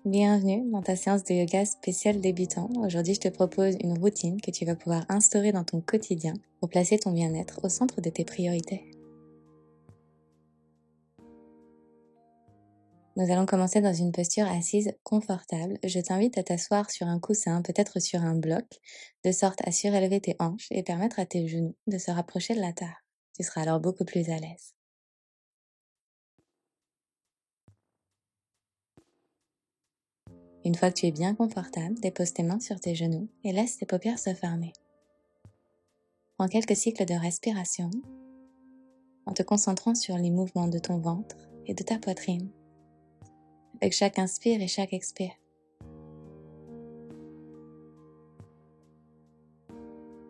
Bienvenue dans ta séance de yoga spéciale débutant. Aujourd'hui, je te propose une routine que tu vas pouvoir instaurer dans ton quotidien pour placer ton bien-être au centre de tes priorités. Nous allons commencer dans une posture assise confortable. Je t'invite à t'asseoir sur un coussin, peut-être sur un bloc, de sorte à surélever tes hanches et permettre à tes genoux de se rapprocher de la terre. Tu seras alors beaucoup plus à l'aise. Une fois que tu es bien confortable, dépose tes mains sur tes genoux et laisse tes paupières se fermer. Prends quelques cycles de respiration en te concentrant sur les mouvements de ton ventre et de ta poitrine, avec chaque inspire et chaque expire.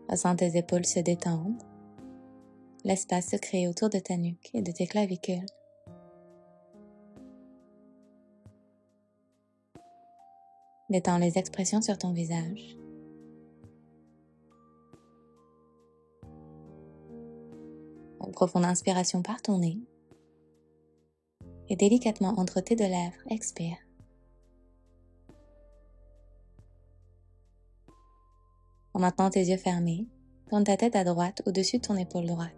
Ressens tes épaules se détendre, l'espace se créer autour de ta nuque et de tes clavicules. Détends les expressions sur ton visage. Une profonde inspiration par ton nez et délicatement entre tes deux lèvres, expire. En maintenant tes yeux fermés, tourne ta tête à droite au-dessus de ton épaule droite.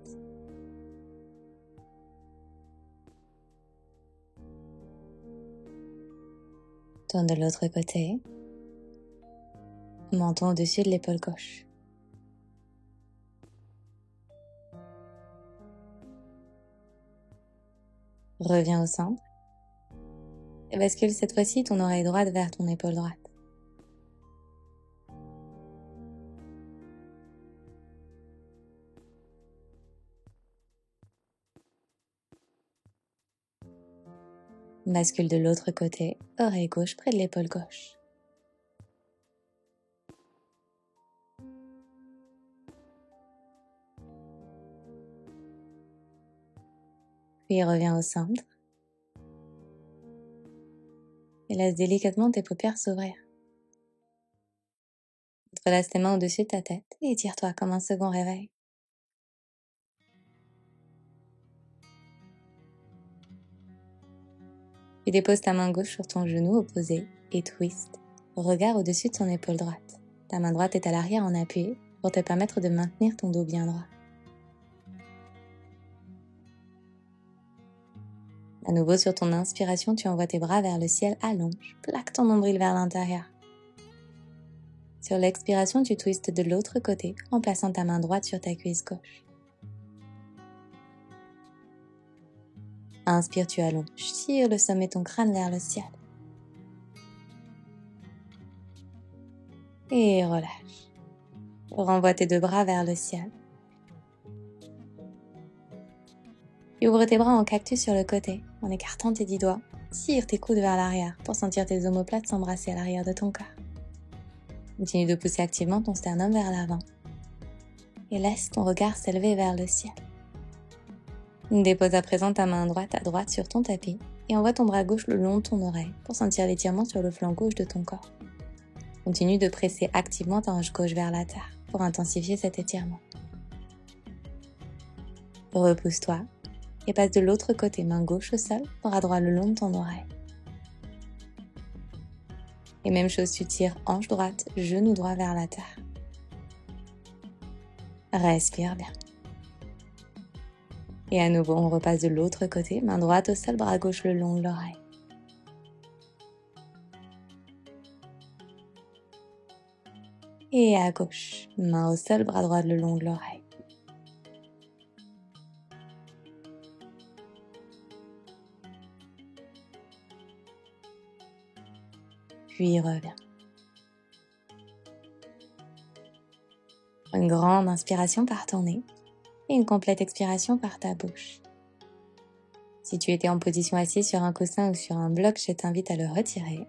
Tourne de l'autre côté, menton au-dessus de l'épaule gauche. Reviens au centre et bascule cette fois-ci ton oreille droite vers ton épaule droite. Bascule de l'autre côté, oreille gauche près de l'épaule gauche. Puis reviens au centre et laisse délicatement tes paupières s'ouvrir. Relâche tes mains au-dessus de ta tête et étire-toi comme un second réveil. Puis dépose ta main gauche sur ton genou opposé et twist, regard au-dessus de ton épaule droite. Ta main droite est à l'arrière en appui pour te permettre de maintenir ton dos bien droit. À nouveau sur ton inspiration, tu envoies tes bras vers le ciel, allonge, plaque ton nombril vers l'intérieur. Sur l'expiration, tu twistes de l'autre côté en plaçant ta main droite sur ta cuisse gauche. Inspire, tu allonges, tire le sommet de ton crâne vers le ciel. Et relâche. Renvoie tes deux bras vers le ciel. Et ouvre tes bras en cactus sur le côté, en écartant tes 10 doigts. Tire tes coudes vers l'arrière pour sentir tes omoplates s'embrasser à l'arrière de ton corps. Continue de pousser activement ton sternum vers l'avant. Et laisse ton regard s'élever vers le ciel. Dépose à présent ta main droite à droite sur ton tapis et envoie ton bras gauche le long de ton oreille pour sentir l'étirement sur le flanc gauche de ton corps. Continue de presser activement ta hanche gauche vers la terre pour intensifier cet étirement. Repousse-toi et passe de l'autre côté, main gauche au sol, bras droit le long de ton oreille. Et même chose, tu tires hanche droite, genou droit vers la terre. Respire bien. Et à nouveau, on repasse de l'autre côté, main droite au sol, bras gauche le long de l'oreille. Et à gauche, main au sol, bras droit le long de l'oreille. Puis reviens. Une grande inspiration par ton nez et une complète expiration par ta bouche. Si tu étais en position assise sur un coussin ou sur un bloc, je t'invite à le retirer.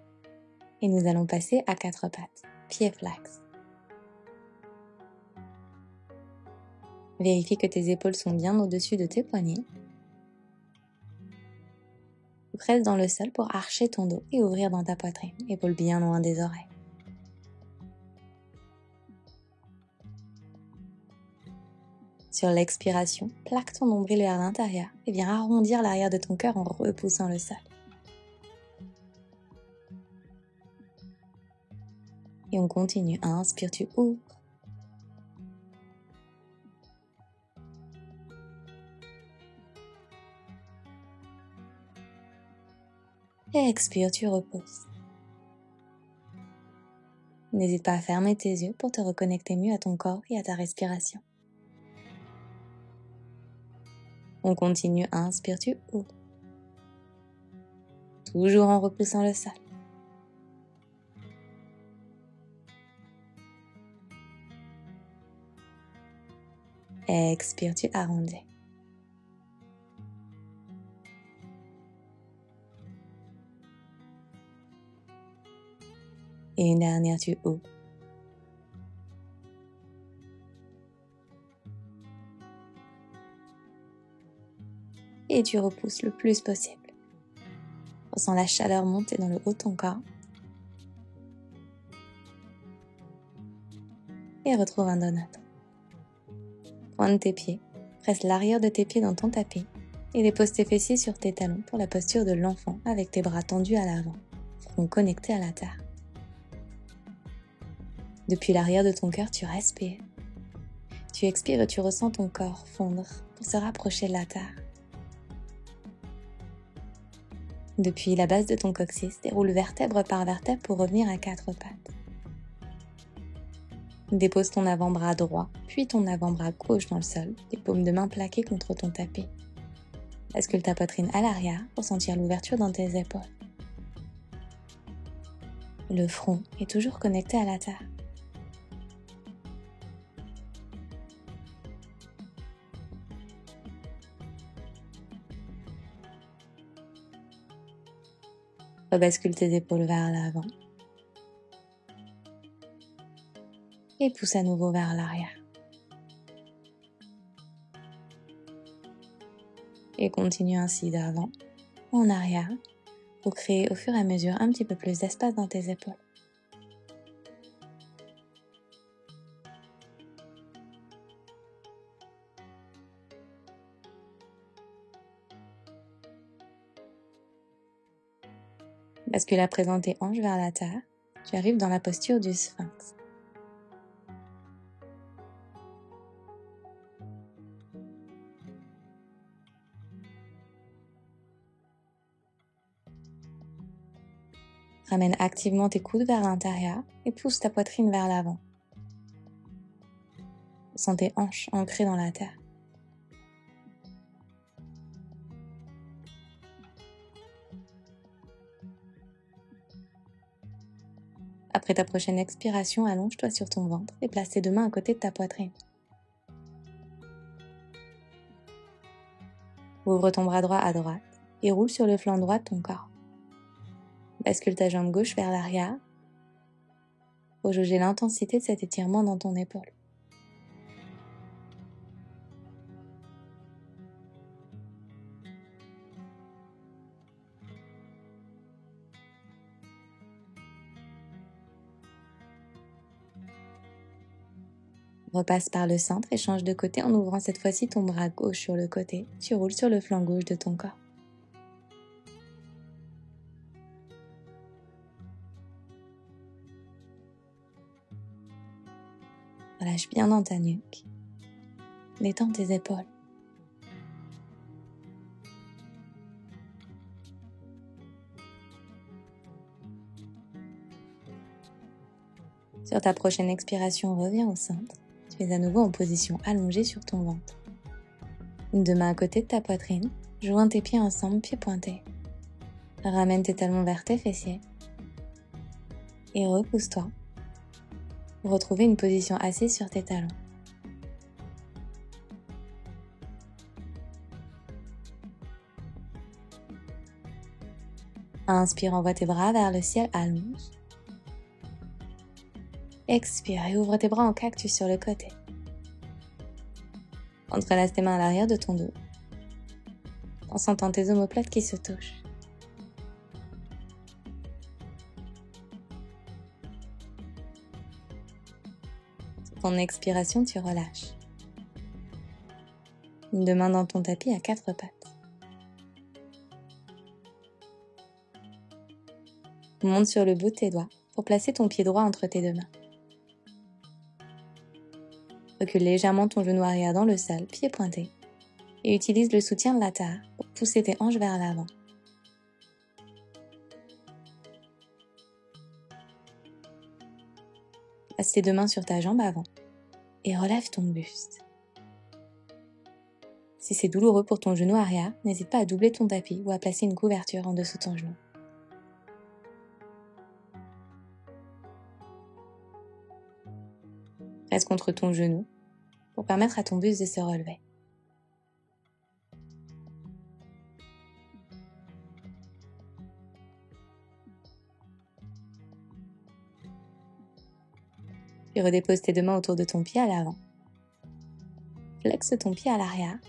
Et nous allons passer à 4 pattes, pieds flex. Vérifie que tes épaules sont bien au-dessus de tes poignets. Presse dans le sol pour archer ton dos et ouvrir dans ta poitrine, épaules bien loin des oreilles. Sur l'expiration, plaque ton nombril vers l'intérieur et viens arrondir l'arrière de ton cœur en repoussant le sol. Et on continue. Inspire, tu ouvres. Et expire, tu reposes. N'hésite pas à fermer tes yeux pour te reconnecter mieux à ton corps et à ta respiration. On continue. Inspire, tu ouvres. Toujours en repoussant le sol. Expire, tu arrondis. Et une dernière, tu ouvres. Et tu repousses le plus possible. Ressens la chaleur monter dans le haut de ton corps. Et retrouve un donut. Pointe tes pieds, presse l'arrière de tes pieds dans ton tapis et dépose tes fessiers sur tes talons pour la posture de l'enfant avec tes bras tendus à l'avant, front connecté à la terre. Depuis l'arrière de ton cœur, tu respires. Tu expires et tu ressens ton corps fondre pour se rapprocher de la terre. Depuis la base de ton coccyx, déroule vertèbre par vertèbre pour revenir à 4 pattes. Dépose ton avant-bras droit, puis ton avant-bras gauche dans le sol, les paumes de main plaquées contre ton tapis. Bascule ta poitrine à l'arrière pour sentir l'ouverture dans tes épaules. Le front est toujours connecté à la terre. Rebascule tes épaules vers l'avant. Et pousse à nouveau vers l'arrière. Et continue ainsi d'avant en arrière pour créer au fur et à mesure un petit peu plus d'espace dans tes épaules. Bascule à présent tes hanches vers la terre. Tu arrives dans la posture du sphinx. Ramène activement tes coudes vers l'intérieur et pousse ta poitrine vers l'avant. Sens tes hanches ancrées dans la terre. Après ta prochaine expiration, allonge-toi sur ton ventre et place tes deux mains à côté de ta poitrine. Ouvre ton bras droit à droite et roule sur le flanc droit de ton corps. Bascule ta jambe gauche vers l'arrière pour jauger l'intensité de cet étirement dans ton épaule. Repasse par le centre et change de côté en ouvrant cette fois-ci ton bras gauche sur le côté. Tu roules sur le flanc gauche de ton corps. Relâche bien dans ta nuque. Détends tes épaules. Sur ta prochaine expiration, reviens au centre. Tu es à nouveau en position allongée sur ton ventre. Deux mains à côté de ta poitrine. Joins tes pieds ensemble, pieds pointés. Ramène tes talons vers tes fessiers. Et repousse-toi. Pour retrouver une position assise sur tes talons. Inspire, envoie tes bras vers le ciel, allonge. Expire et ouvre tes bras en cactus sur le côté. Entrelace tes mains à l'arrière de ton dos, en sentant tes omoplates qui se touchent. Sur ton expiration, tu relâches. Deux mains dans ton tapis à 4 pattes. Monte sur le bout de tes doigts pour placer ton pied droit entre tes deux mains. Recule légèrement ton genou arrière dans le sol, pied pointé, et utilise le soutien de la terre pour pousser tes hanches vers l'avant. Passe tes deux mains sur ta jambe avant et relève ton buste. Si c'est douloureux pour ton genou arrière, n'hésite pas à doubler ton tapis ou à placer une couverture en dessous de ton genou. Reste contre ton genou pour permettre à ton buste de se relever. Puis redépose tes deux mains autour de ton pied à l'avant. Flexe ton pied à l'arrière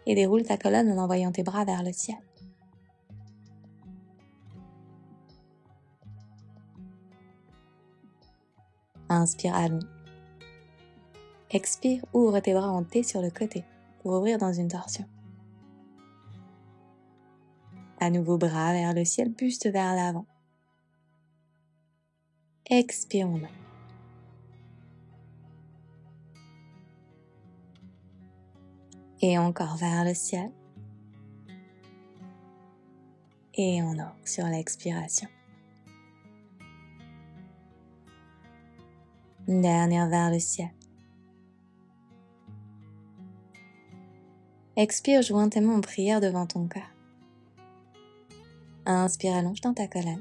et déroule ta colonne en envoyant tes bras vers le ciel. Inspire, allonge. Expire, ouvre tes bras en T sur le côté pour ouvrir dans une torsion. À nouveau, bras vers le ciel, buste vers l'avant. Expire, on ouvre. Et encore vers le ciel. Et on ouvre sur l'expiration. Une dernière vers le ciel. Expire, joins tes mains en prière devant ton cœur. Inspire, allonge dans ta colonne.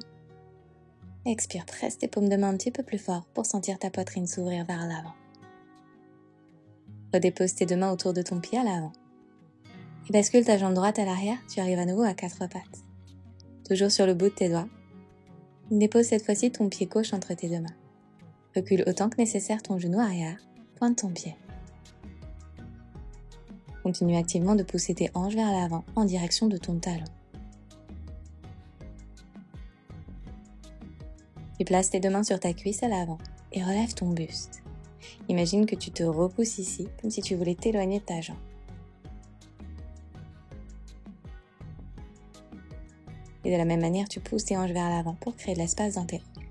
Expire, presse tes paumes de main un petit peu plus fort pour sentir ta poitrine s'ouvrir vers l'avant. Redépose tes deux mains autour de ton pied à l'avant. Et bascule ta jambe droite à l'arrière, tu arrives à nouveau à quatre pattes. Toujours sur le bout de tes doigts. Dépose cette fois-ci ton pied gauche entre tes deux mains. Recule autant que nécessaire ton genou arrière, pointe ton pied. Continue activement de pousser tes hanches vers l'avant en direction de ton talon. Puis place tes deux mains sur ta cuisse à l'avant et relève ton buste. Imagine que tu te repousses ici, comme si tu voulais t'éloigner de ta jambe. Et de la même manière, tu pousses tes hanches vers l'avant pour créer de l'espace dans tes hanches.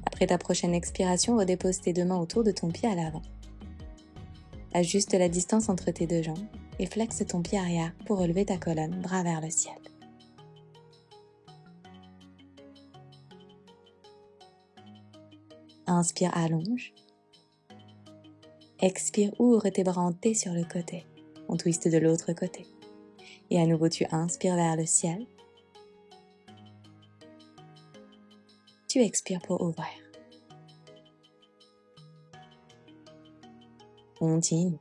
Après ta prochaine expiration, redépose tes deux mains autour de ton pied à l'avant. Ajuste la distance entre tes deux jambes et flexe ton pied arrière pour relever ta colonne, bras vers le ciel. Inspire, allonge. Expire, ouvre tes bras en T sur le côté. On twiste de l'autre côté. Et à nouveau, tu inspires vers le ciel. Tu expires pour ouvrir. Continue.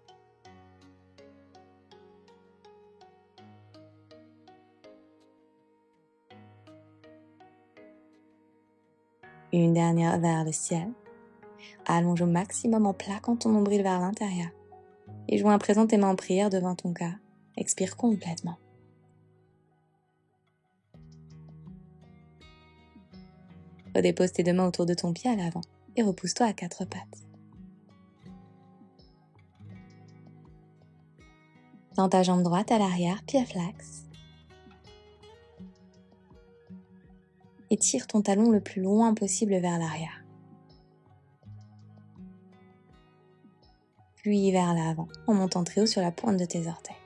Une dernière vers le ciel. Allonge au maximum en plaquant ton nombril vers l'intérieur. Et joins à présent tes mains en prière devant ton cœur. Expire complètement. Redépose tes deux mains autour de ton pied à l'avant et repousse-toi à quatre pattes. Tends ta jambe droite à l'arrière, pied flex. Et tire ton talon le plus loin possible vers l'arrière. Puis vers l'avant, en montant très haut sur la pointe de tes orteils.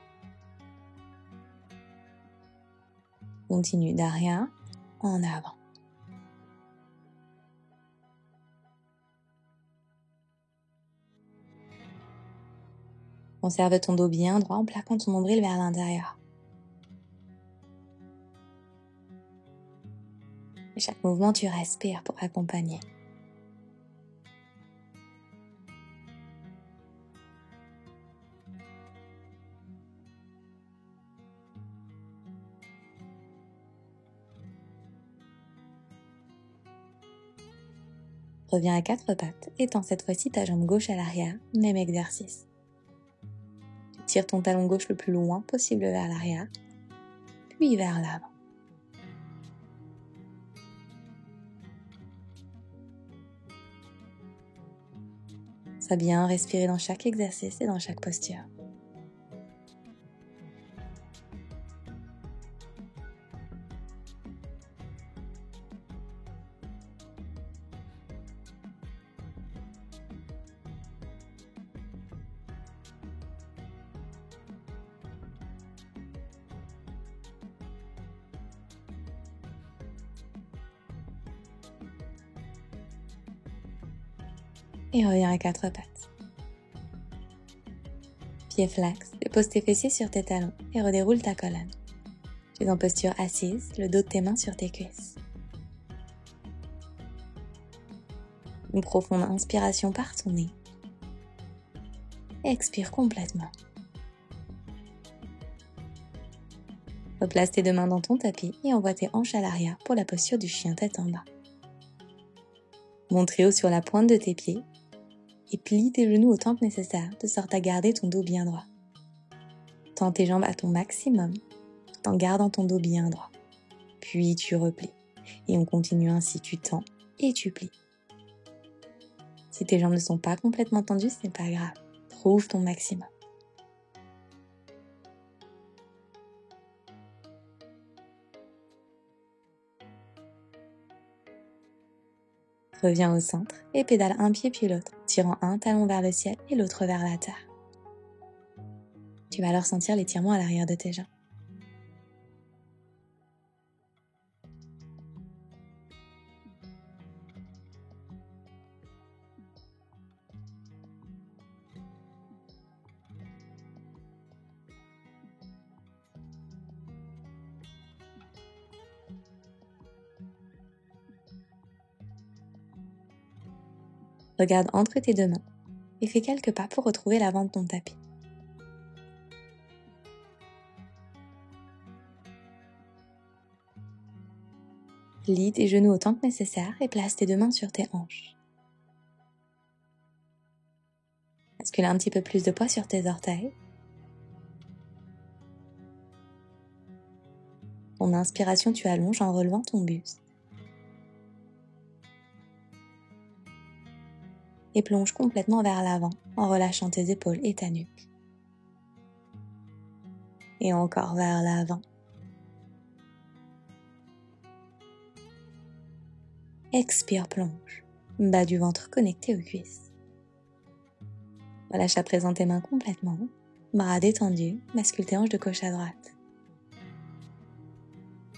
Continue d'arrière en avant. Conserve ton dos bien droit en plaquant ton nombril vers l'intérieur. Et chaque mouvement, tu respires pour accompagner. Reviens à quatre pattes et tends cette fois-ci ta jambe gauche à l'arrière, même exercice. Tire ton talon gauche le plus loin possible vers l'arrière, puis vers l'avant. Sois bien respirer dans chaque exercice et dans chaque posture. Et reviens à quatre pattes. Pieds flex, dépose tes fessiers sur tes talons et redéroule ta colonne. Tu es en posture assise, le dos de tes mains sur tes cuisses. Une profonde inspiration par ton nez. Expire complètement. Replace tes deux mains dans ton tapis et envoie tes hanches à l'arrière pour la posture du chien tête en bas. Monte très haut sur la pointe de tes pieds et plie tes genoux autant que nécessaire de sorte à garder ton dos bien droit. Tends tes jambes à ton maximum tout en gardant ton dos bien droit. Puis tu replies et on continue ainsi, tu tends et tu plies. Si tes jambes ne sont pas complètement tendues, ce n'est pas grave. Trouve ton maximum. Reviens au centre et pédale un pied puis l'autre, tirant un talon vers le ciel et l'autre vers la terre. Tu vas alors sentir l'étirement à l'arrière de tes jambes. Regarde entre tes deux mains et fais quelques pas pour retrouver l'avant de ton tapis. Plie tes genoux autant que nécessaire et place tes deux mains sur tes hanches. Bascule un petit peu plus de poids sur tes orteils. En inspiration, tu allonges en relevant ton buste. Et plonge complètement vers l'avant en relâchant tes épaules et ta nuque. Et encore vers l'avant. Expire, plonge. Bas du ventre connecté aux cuisses. Relâche à présent tes mains complètement. Bras détendus, bascule tes hanches de gauche à droite.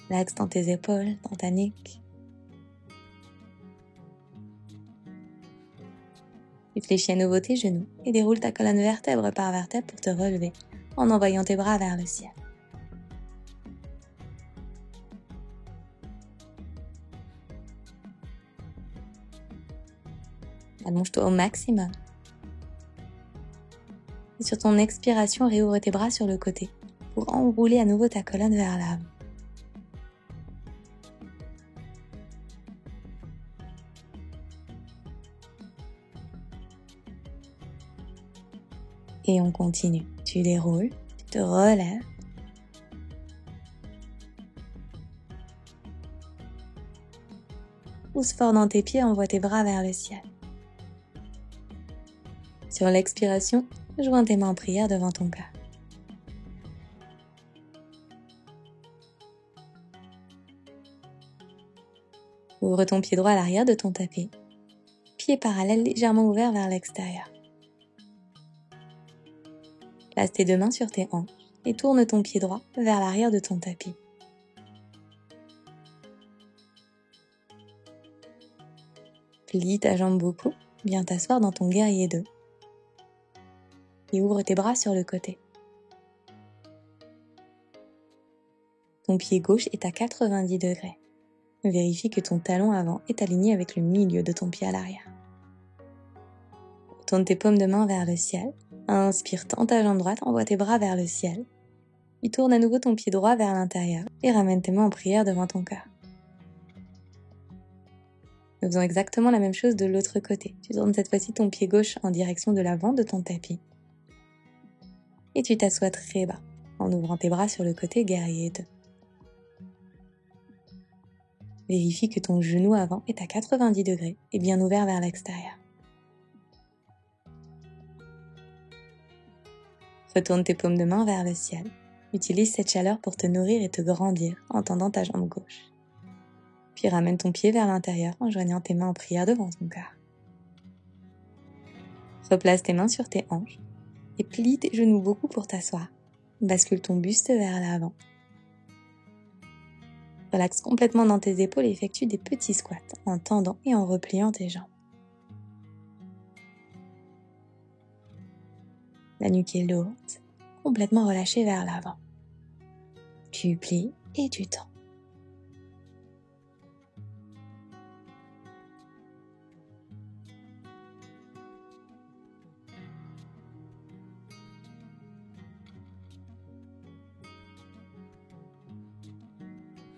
Relaxe dans tes épaules, dans ta nuque. Tu fléchis à nouveau tes genoux et déroule ta colonne vertèbre par vertèbre pour te relever en envoyant tes bras vers le ciel. Allonge-toi au maximum. Et sur ton expiration, réouvre tes bras sur le côté pour enrouler à nouveau ta colonne vers l'avant. Et on continue. Tu déroules, tu te relèves. Pousse fort dans tes pieds, envoie tes bras vers le ciel. Sur l'expiration, joins tes mains en prière devant ton cœur. Ouvre ton pied droit à l'arrière de ton tapis. Pied parallèle légèrement ouvert vers l'extérieur. Place tes deux mains sur tes hanches et tourne ton pied droit vers l'arrière de ton tapis. Plie ta jambe beaucoup, viens t'asseoir dans ton guerrier 2. Et ouvre tes bras sur le côté. Ton pied gauche est à 90 degrés. Vérifie que ton talon avant est aligné avec le milieu de ton pied à l'arrière. Tourne tes paumes de main vers le ciel. Inspire, tends ta jambe droite, envoie tes bras vers le ciel. Puis tourne à nouveau ton pied droit vers l'intérieur et ramène tes mains en prière devant ton cœur. Nous faisons exactement la même chose de l'autre côté. Tu tournes cette fois-ci ton pied gauche en direction de l'avant de ton tapis. Et tu t'assois très bas, en ouvrant tes bras sur le côté guerrier 2. Vérifie que ton genou avant est à 90 degrés et bien ouvert vers l'extérieur. Retourne tes paumes de main vers le ciel. Utilise cette chaleur pour te nourrir et te grandir en tendant ta jambe gauche. Puis ramène ton pied vers l'intérieur en joignant tes mains en prière devant ton cœur. Replace tes mains sur tes hanches et plie tes genoux beaucoup pour t'asseoir. Bascule ton buste vers l'avant. Relaxe complètement dans tes épaules et effectue des petits squats en tendant et en repliant tes jambes. La nuque est lourde, complètement relâchée vers l'avant. Tu plies et tu tends.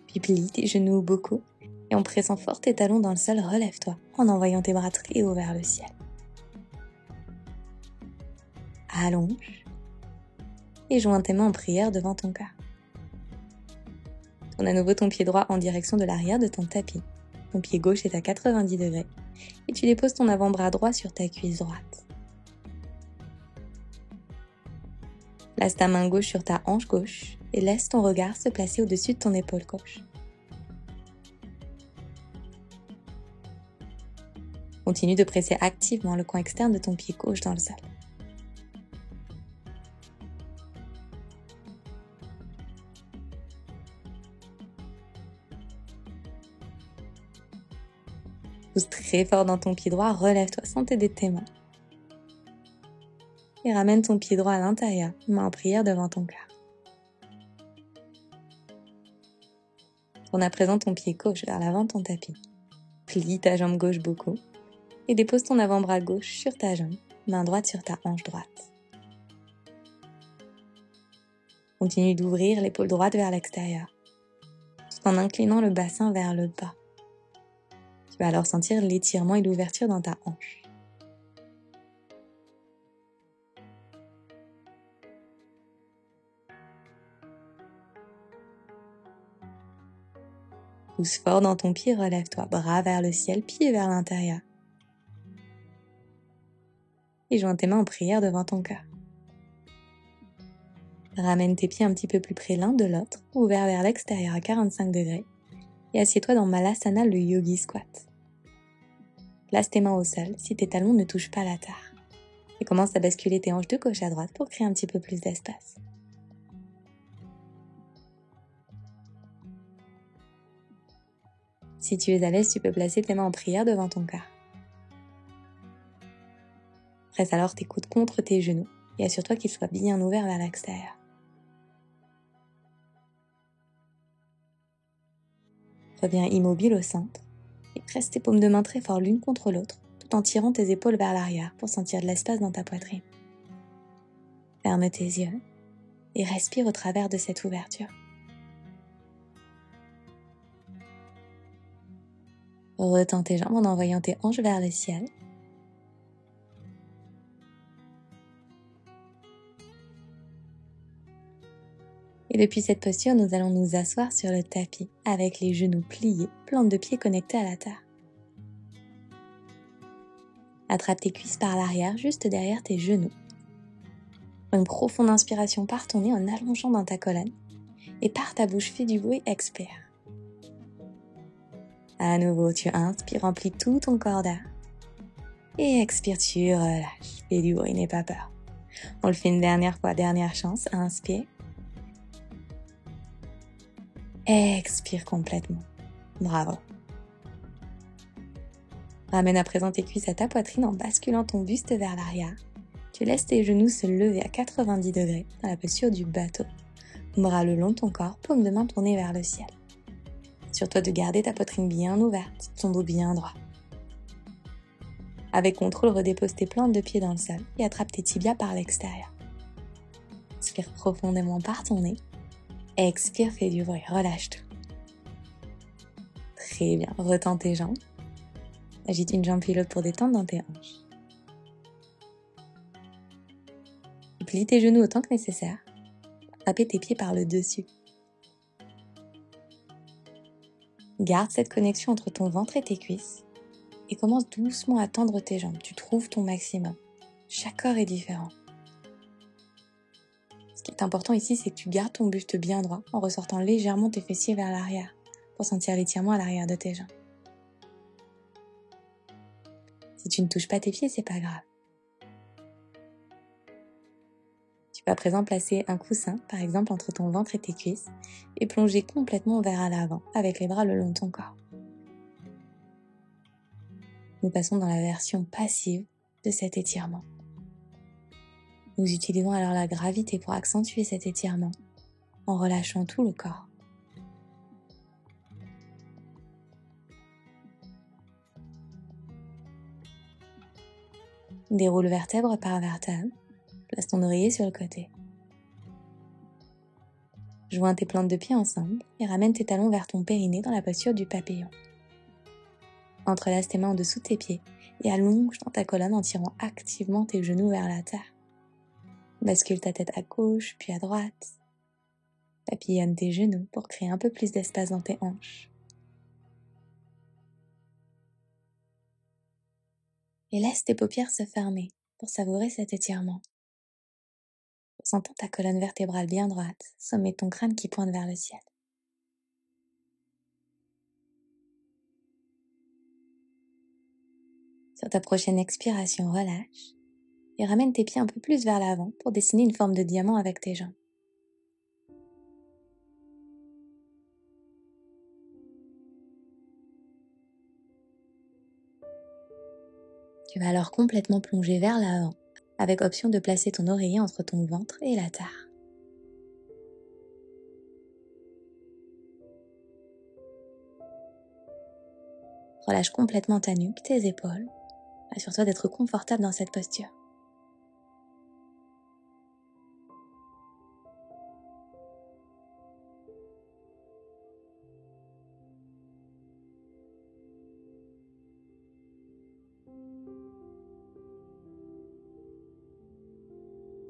Puis plie tes genoux beaucoup et en pressant fort tes talons dans le sol, relève-toi en envoyant tes bras très haut vers le ciel. Allonge et joins tes mains en prière devant ton cœur. Tourne à nouveau ton pied droit en direction de l'arrière de ton tapis. Ton pied gauche est à 90 degrés et tu déposes ton avant-bras droit sur ta cuisse droite. Place ta main gauche sur ta hanche gauche et laisse ton regard se placer au-dessus de ton épaule gauche. Continue de presser activement le coin externe de ton pied gauche dans le sol. Pousse très fort dans ton pied droit, relève-toi sans t'aider de tes mains. Et ramène ton pied droit à l'intérieur, main en prière devant ton cœur. Tourne à présent ton pied gauche vers l'avant de ton tapis. Plie ta jambe gauche beaucoup et dépose ton avant-bras gauche sur ta jambe, main droite sur ta hanche droite. Continue d'ouvrir l'épaule droite vers l'extérieur, tout en inclinant le bassin vers le bas. Tu vas alors sentir l'étirement et l'ouverture dans ta hanche. Pousse fort dans ton pied, relève-toi, bras vers le ciel, pied vers l'intérieur. Et joins tes mains en prière devant ton cœur. Ramène tes pieds un petit peu plus près l'un de l'autre, ouverts vers l'extérieur à 45 degrés. Et assieds-toi dans Malasana, le Yogi Squat. Place tes mains au sol si tes talons ne touchent pas la terre. Et commence à basculer tes hanches de gauche à droite pour créer un petit peu plus d'espace. Si tu es à l'aise, tu peux placer tes mains en prière devant ton cœur. Presse alors tes coudes contre tes genoux et assure-toi qu'ils soient bien ouverts vers l'extérieur. Reviens immobile au centre et presse tes paumes de main très fort l'une contre l'autre tout en tirant tes épaules vers l'arrière pour sentir de l'espace dans ta poitrine. Ferme tes yeux et respire au travers de cette ouverture. Retends tes jambes en envoyant tes hanches vers le ciel. Et depuis cette posture, nous allons nous asseoir sur le tapis avec les genoux pliés, plantes de pied connectées à la terre. Attrape tes cuisses par l'arrière, juste derrière tes genoux. Prends une profonde inspiration par ton nez en allongeant dans ta colonne. Et par ta bouche, fais du bruit, expire. À nouveau, tu inspires, remplis tout ton corps d'air. Et expire, tu relâches. Fais du bruit, n'aie pas peur. On le fait une dernière fois, dernière chance. Inspire. Expire complètement. Bravo. Ramène à présent tes cuisses à ta poitrine en basculant ton buste vers l'arrière. Tu laisses tes genoux se lever à 90 degrés dans la posture du bateau. Bras le long de ton corps, paume de main tournée vers le ciel. Assure-toi de garder ta poitrine bien ouverte, ton dos bien droit. Avec contrôle, redépose tes plantes de pied dans le sol et attrape tes tibias par l'extérieur. Inspire profondément par ton nez. Expire, fais du bruit, relâche tout. Très bien, retends tes jambes. Agite une jambe puis l'autre pour détendre dans tes hanches. Plie tes genoux autant que nécessaire. Attrape tes pieds par le dessus. Garde cette connexion entre ton ventre et tes cuisses et commence doucement à tendre tes jambes. Tu trouves ton maximum. Chaque corps est différent. Ce qui est important ici, c'est que tu gardes ton buste bien droit en ressortant légèrement tes fessiers vers l'arrière pour sentir l'étirement à l'arrière de tes jambes. Si tu ne touches pas tes pieds, c'est pas grave. Tu vas à présent placer un coussin, par exemple, entre ton ventre et tes cuisses et plonger complètement vers l'avant avec les bras le long de ton corps. Nous passons dans la version passive de cet étirement. Nous utilisons alors la gravité pour accentuer cet étirement en relâchant tout le corps. Déroule vertèbre par vertèbre. Place ton oreiller sur le côté. Joins tes plantes de pied ensemble et ramène tes talons vers ton périnée dans la posture du papillon. Entrelace tes mains en dessous de tes pieds et allonge dans ta colonne en tirant activement tes genoux vers la terre. Bascule ta tête à gauche puis à droite. Papillonne tes genoux pour créer un peu plus d'espace dans tes hanches. Et laisse tes paupières se fermer pour savourer cet étirement. Sentant ta colonne vertébrale bien droite, sommet de ton crâne qui pointe vers le ciel. Sur ta prochaine expiration, relâche et ramène tes pieds un peu plus vers l'avant pour dessiner une forme de diamant avec tes jambes. Tu vas alors complètement plonger vers l'avant, avec option de placer ton oreiller entre ton ventre et la terre. Relâche complètement ta nuque, tes épaules. Assure-toi d'être confortable dans cette posture.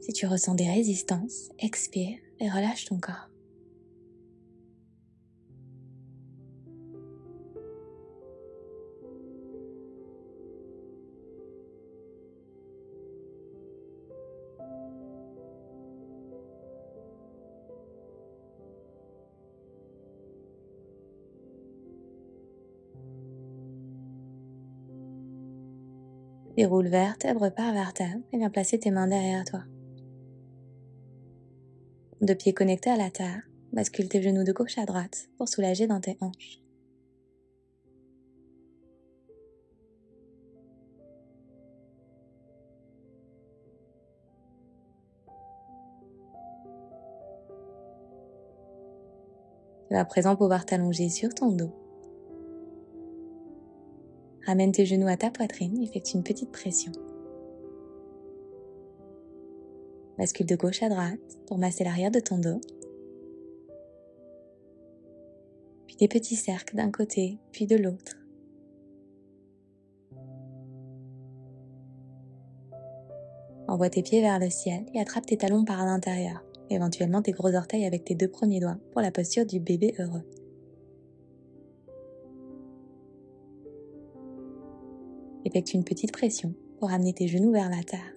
Si tu ressens des résistances, expire et relâche ton corps. Déroule vertèbre par vertèbre et viens placer tes mains derrière toi. Deux pieds connectés à la terre, bascule tes genoux de gauche à droite pour soulager dans tes hanches. Tu vas à présent pouvoir t'allonger sur ton dos. Ramène tes genoux à ta poitrine, effectue une petite pression. Bascule de gauche à droite pour masser l'arrière de ton dos. Puis des petits cercles d'un côté, puis de l'autre. Envoie tes pieds vers le ciel et attrape tes talons par l'intérieur, éventuellement tes gros orteils avec tes deux premiers doigts pour la posture du bébé heureux. Effectue une petite pression pour amener tes genoux vers la terre.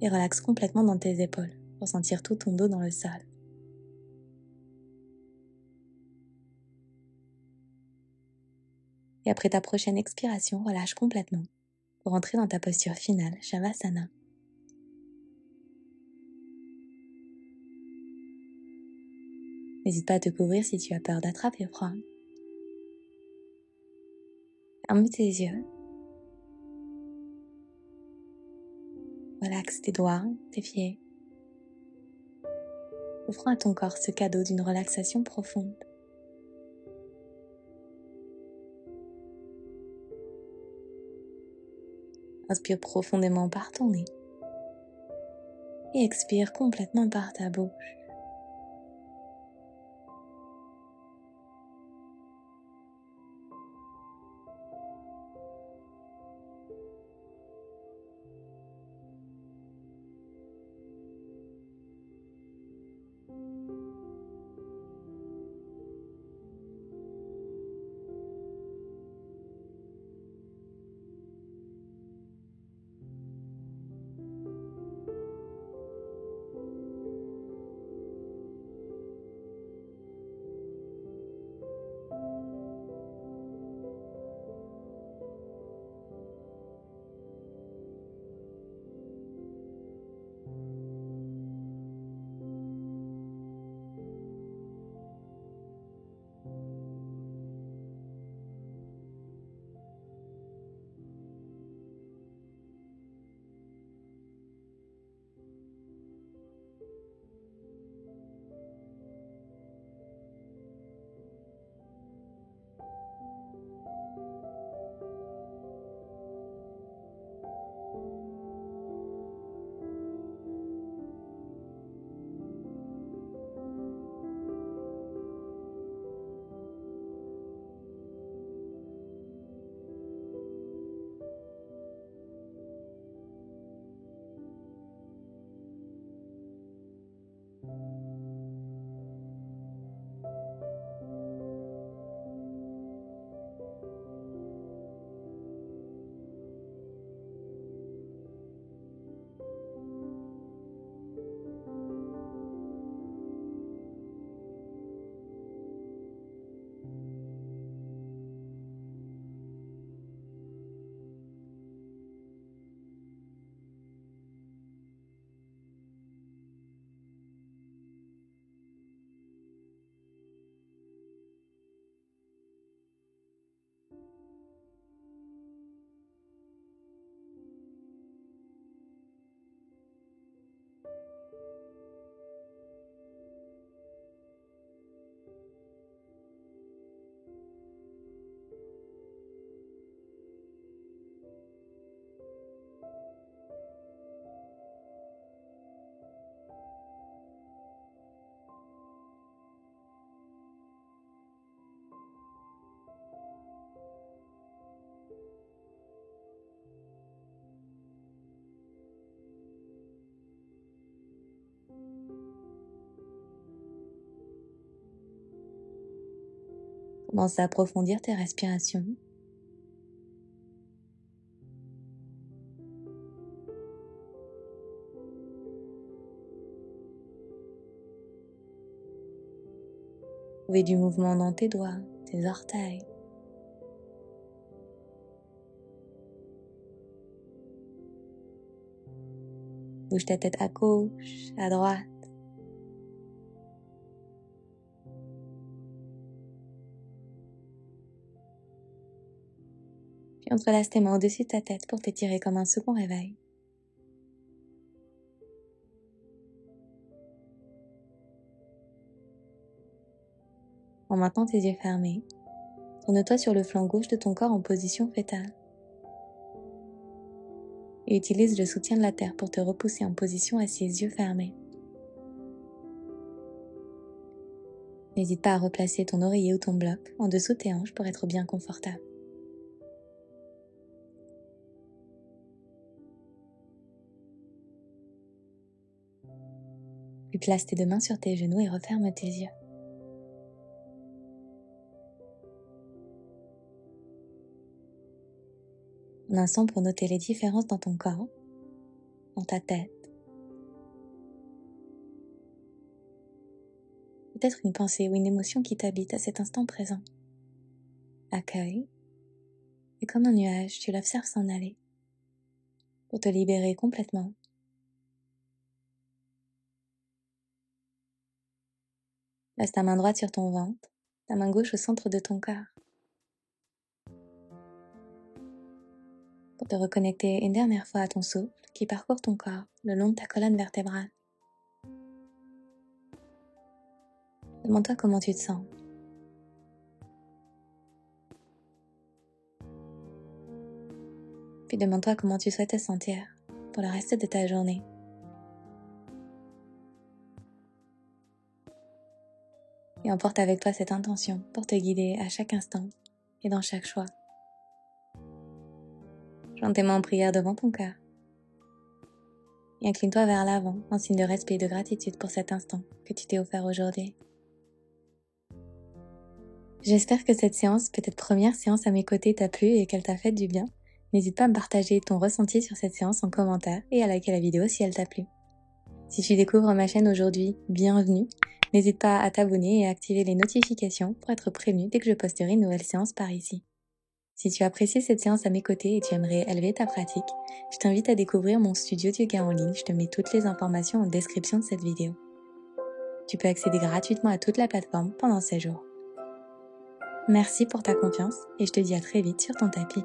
Et relaxe complètement dans tes épaules pour sentir tout ton dos dans le sol. Et après ta prochaine expiration, relâche complètement pour entrer dans ta posture finale, Shavasana. N'hésite pas à te couvrir si tu as peur d'attraper froid. Ferme tes yeux. Relaxe tes doigts, tes pieds. Offrant à ton corps ce cadeau d'une relaxation profonde. Inspire profondément par ton nez et expire complètement par ta bouche. Commence à approfondir tes respirations. Trouver du mouvement dans tes doigts, tes orteils. Bouge ta tête à gauche, à droite. Puis entrelace tes mains au-dessus de ta tête pour t'étirer comme un second réveil. En maintenant tes yeux fermés, tourne-toi sur le flanc gauche de ton corps en position fétale. Et utilise le soutien de la terre pour te repousser en position assise, yeux fermés. N'hésite pas à replacer ton oreiller ou ton bloc en dessous de tes hanches pour être bien confortable. Puis place tes deux mains sur tes genoux et referme tes yeux. Un instant pour noter les différences dans ton corps, dans ta tête. Peut-être une pensée ou une émotion qui t'habite à cet instant présent. Accueille, et comme un nuage, tu l'observes s'en aller, pour te libérer complètement. Laisse ta main droite sur ton ventre, ta main gauche au centre de ton cœur. Pour te reconnecter une dernière fois à ton souffle qui parcourt ton corps le long de ta colonne vertébrale. Demande-toi comment tu te sens. Puis demande-toi comment tu souhaites te sentir pour le reste de ta journée. Et emporte avec toi cette intention pour te guider à chaque instant et dans chaque choix. Joins tes mains en prière devant ton cœur. Et incline-toi vers l'avant en signe de respect et de gratitude pour cet instant que tu t'es offert aujourd'hui. J'espère que cette séance, peut-être première séance à mes côtés, t'a plu et qu'elle t'a fait du bien. N'hésite pas à me partager ton ressenti sur cette séance en commentaire et à liker la vidéo si elle t'a plu. Si tu découvres ma chaîne aujourd'hui, bienvenue. N'hésite pas à t'abonner et à activer les notifications pour être prévenu dès que je posterai une nouvelle séance par ici. Si tu as apprécié cette séance à mes côtés et tu aimerais élever ta pratique, je t'invite à découvrir mon studio de yoga en ligne. Je te mets toutes les informations en description de cette vidéo. Tu peux accéder gratuitement à toute la plateforme pendant 16 jours. Merci pour ta confiance et je te dis à très vite sur ton tapis.